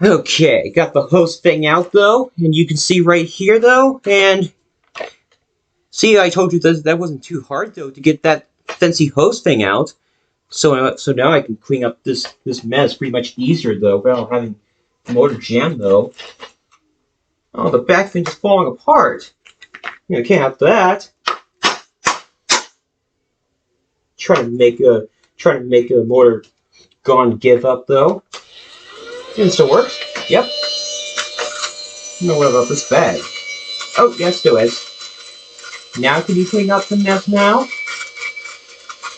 Okay, got the hose thing out though, and you can see right here though, and see, I told you that wasn't too hard though to get that fancy hose thing out. So now I can clean up this mess pretty much easier though, without having the motor jam though. Oh, the back thing's falling apart. I can't have that. Trying to make a motor gone give up though. It still works. Yep. No, what about this bag? Oh, yeah, it still is. Now can you clean up the mess now?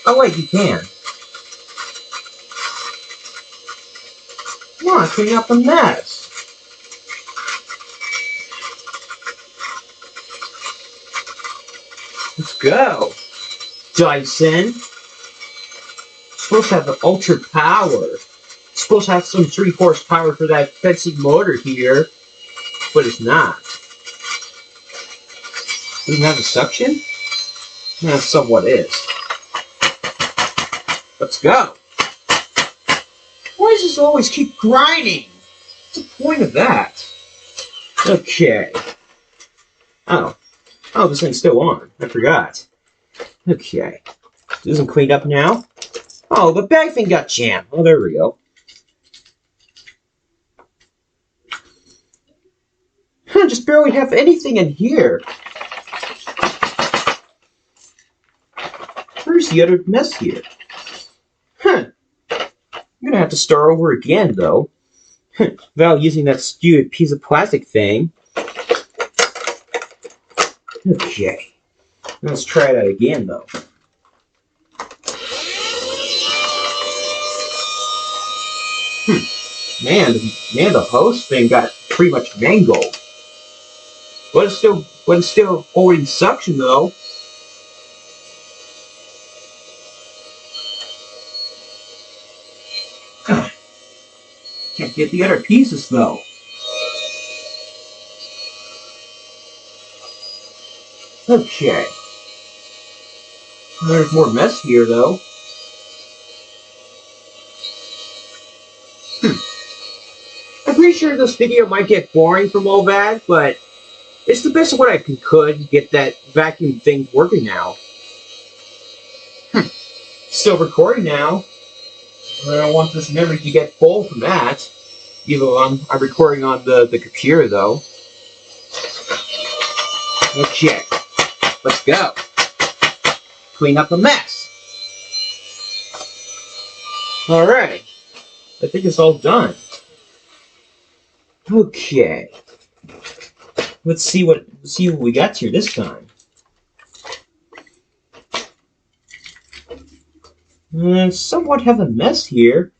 Oh wait, you can. Come on, clean up the mess. Let's go. Dyson. Supposed to have the ultra power. Supposed to have some 3 horsepower for that fancy motor here, but it's not. Doesn't have a suction? That somewhat is. Let's go. Why does this always keep grinding? What's the point of that? Okay. Oh, this thing's still on. I forgot. Okay. Isn't cleaned up now? Oh, the bag thing got jammed. Oh, there we go. Just barely have anything in here. Where's the other mess here? I'm gonna have to start over again, though. Without using that stupid piece of plastic thing. Okay. Let's try that again, though. Man, the hose thing got pretty much mangled. But it's still holding suction though. Can't get the other pieces though. Okay. There's more mess here though. I'm pretty sure this video might get boring from all that, but it's the best of what I could get that vacuum thing working now. Still recording now. I don't want this memory to get full from that. Even though I'm recording on the computer though. Okay. Let's go. Clean up the mess. Alright. I think it's all done. Okay. Let's see what we got here this time. Somewhat have a mess here.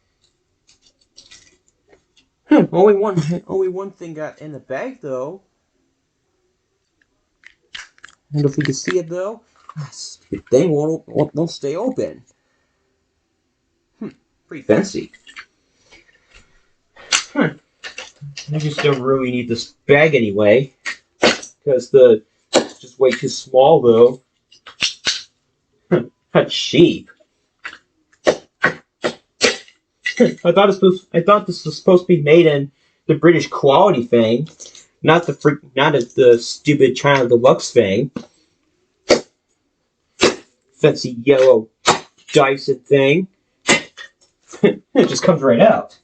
Only one thing got in the bag though. I don't know if we can see it though. Stupid thing won't stay open. Pretty fancy. I just don't really need this bag anyway. Because it's just way too small though. That's cheap. I thought this was supposed to be made in the British quality thing, not the stupid China Deluxe thing. Fancy yellow Dyson thing. It just comes right out.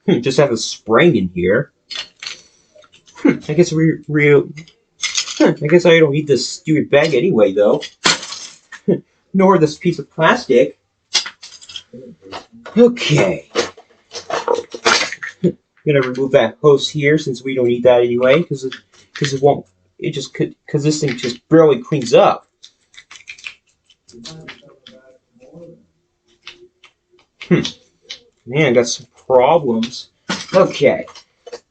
Just have a spring in here. I guess I guess I don't need this stupid bag anyway, though. Nor this piece of plastic. Okay. I'm gonna remove that hose here since we don't need that anyway, because this thing just barely cleans up. Man, got some problems. Okay.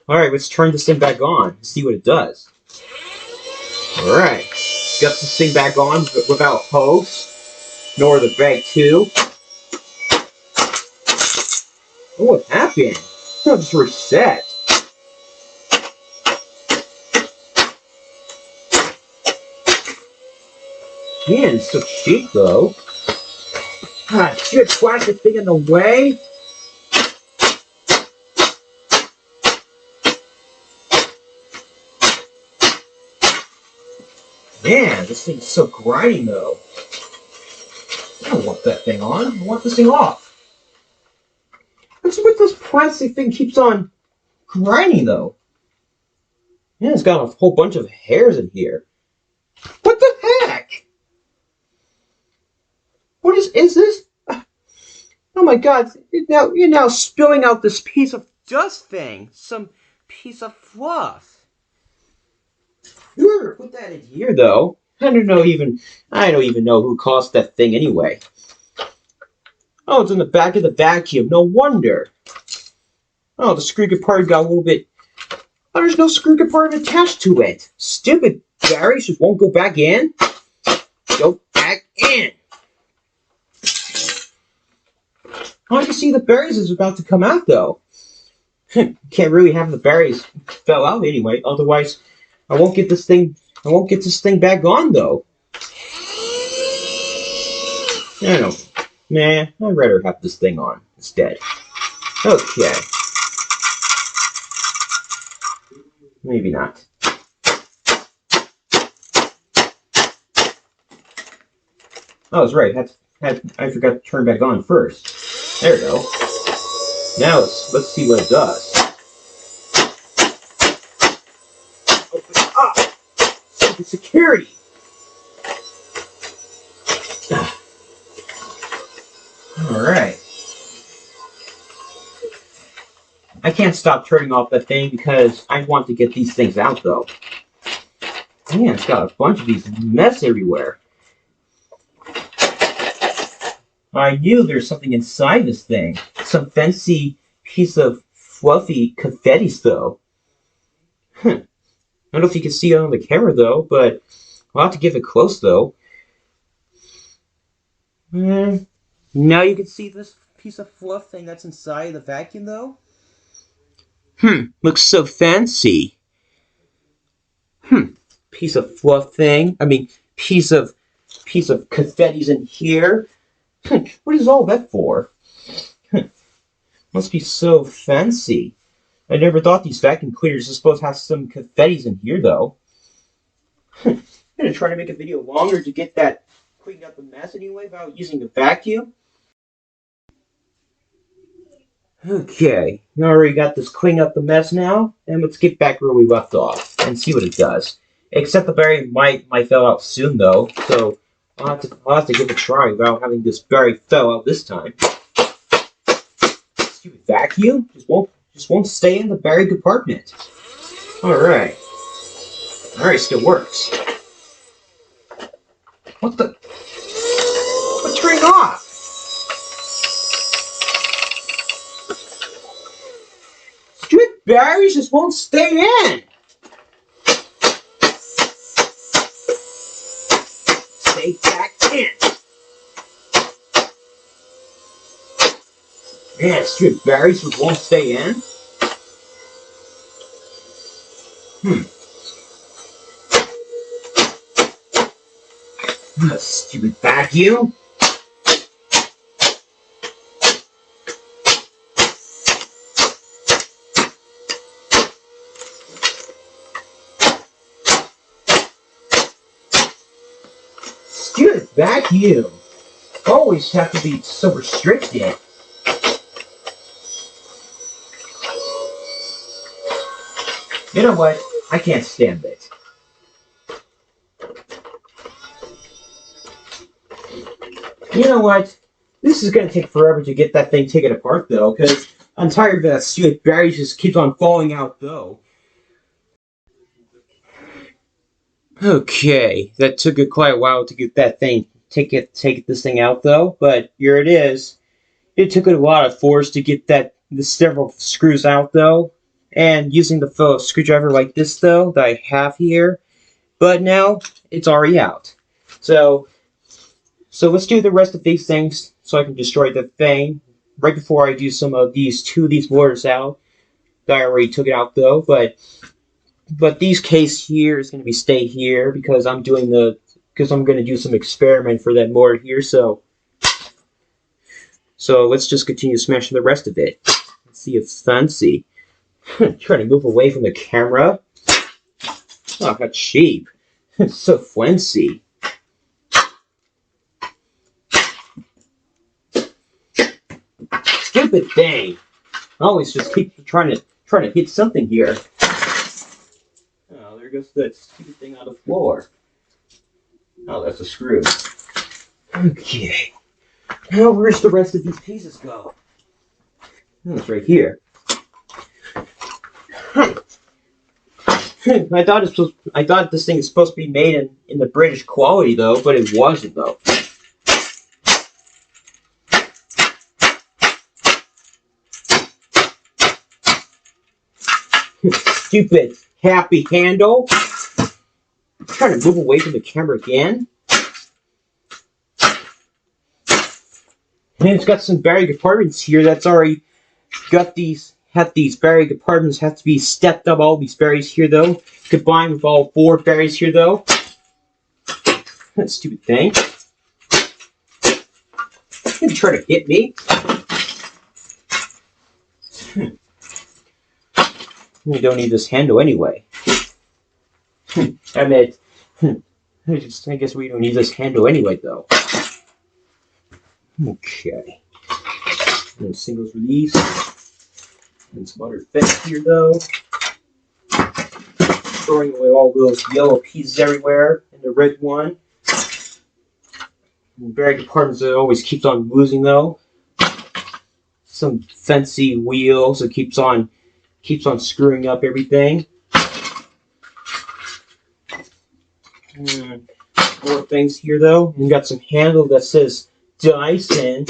Alright, let's turn this thing back on and see what it does. Alright. Got this thing back on without hose. Nor the bag too. Oh, what happened? Oh, just reset. Man, it's so cheap though. Ah, shit, plastic thing in the way. Man, this thing's so grinding though. I don't want that thing on. I want this thing off. What's with this plastic thing keeps on grinding though? Yeah, it's got a whole bunch of hairs in here. What the heck? What is this? Oh my god, you're now spilling out this piece of dust thing. Some piece of fluff. Whoever put that in here though? I don't even know who caused that thing anyway. Oh, it's in the back of the vacuum. No wonder. Oh, the screw compartment got a little bit... Oh, there's no screw compartment attached to it. Stupid batteries just won't go back in. Go back in. Oh, I can see the berries is about to come out, though. Can't really have the berries fell out anyway. Otherwise, I won't get this thing back on, though. I don't know. Nah, I'd rather have this thing on instead. Okay. Maybe not. Oh, that's right. I forgot to turn back on first. There we go. Now let's see what it does. Open it up. Stupid security. All right. I can't stop turning off that thing because I want to get these things out, though. Man, it's got a bunch of these mess everywhere. I knew there's something inside this thing. Some fancy piece of fluffy confettis, though. I don't know if you can see it on the camera, though, but I'll have to give it close, though. Now you can see this piece of fluff thing that's inside the vacuum, though. Looks so fancy. Piece of fluff thing. Piece of confettis in here. What is all that for? Must be so fancy. I never thought these vacuum cleaners are supposed to have some confettis in here, though. I'm gonna try to make a video longer to get that cleaned up the mess anyway without using a vacuum. Okay, I already got this clean up the mess now, and let's get back where we left off and see what it does. Except the berry might fall out soon though, so I'll have to give it a try without having this berry fell out this time. Stupid vacuum just won't stay in the berry compartment. Alright, still works. What turned off? Stupid berries just won't stay in. Stay back in. Man, stupid berries just won't stay in. Stupid vacuum. Stupid vacuum. Always have to be so restricted. You know what? I can't stand it. You know what? This is going to take forever to get that thing taken apart, though, because I'm tired of that stupid berry just keeps on falling out, though. Okay, that took quite a while to get that thing, take this thing out, though, but here it is. It took a lot of force to get the several screws out, though, and using the Phillips screwdriver like this, though, that I have here, but now it's already out. So let's do the rest of these things so I can destroy the thing right before I do some of these motors out. I already took it out though, but these case here is going to stay here because I'm going to do some experiment for that motor here. So let's just continue smashing the rest of it. Let's see if it's fancy. Trying to move away from the camera. Oh, that's cheap. It's so fancy. Stupid thing. I always just keep trying to hit something here. Oh, there goes that stupid thing on the floor. Oh, that's a screw. Okay. Now where's the rest of these pieces go? Oh, it's right here. I thought this thing is supposed to be made in the British quality though, but it wasn't though. Stupid happy handle. I'm trying to move away from the camera again. And it's got some buried compartments here that's already got these buried compartments have to be stepped up. All these berries here though, combined with all 4 berries here though. That stupid thing. You're trying to hit me. We don't need this handle anyway. I guess we don't need this handle anyway though. Okay. And singles release. And some other fence here though. Throwing away all those yellow pieces everywhere and the red one. And buried compartments that always keeps on losing though. Some fancy wheels that keeps on screwing up everything. More things here though. And got some handle that says Dyson.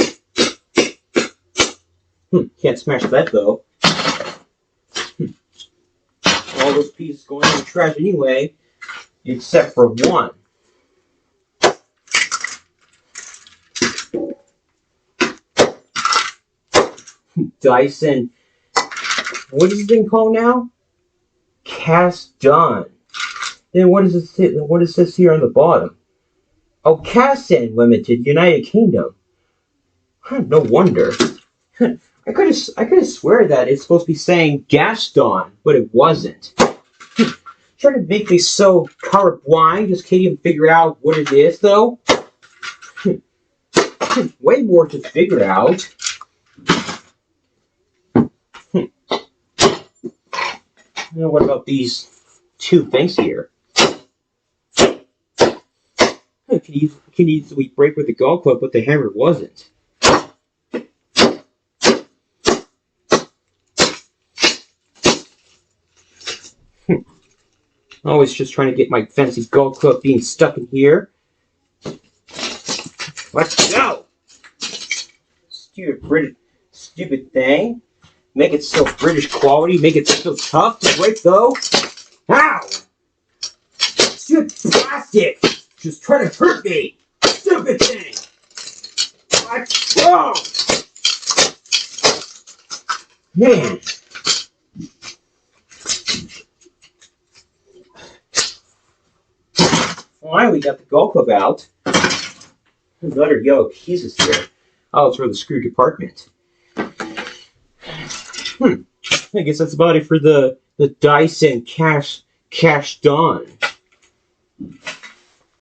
Can't smash that though. All those pieces going in the trash anyway, except for one. Dyson. What is this thing called now? Casdon. Then what is this? What is this here on the bottom? Oh, Casdon Limited, United Kingdom. No wonder. I could have swear that it's supposed to be saying Casdon, but it wasn't. Trying to make me so colorblind, just can't even figure out what it is, though. Way more to figure out. Now, what about these 2 things here? Can easily break with the golf club, but the hammer wasn't. Always just trying to get my fancy golf club being stuck in here. Let's go! Stupid thing. Make it so British quality. Make it so tough to break though. Ow! Stupid plastic! Just trying to hurt me! Stupid thing! Let's go! Man! Finally got the golf club out. There's other yellow pieces here. Oh, it's for the screw compartment. I guess that's about it for the Dyson Casdon.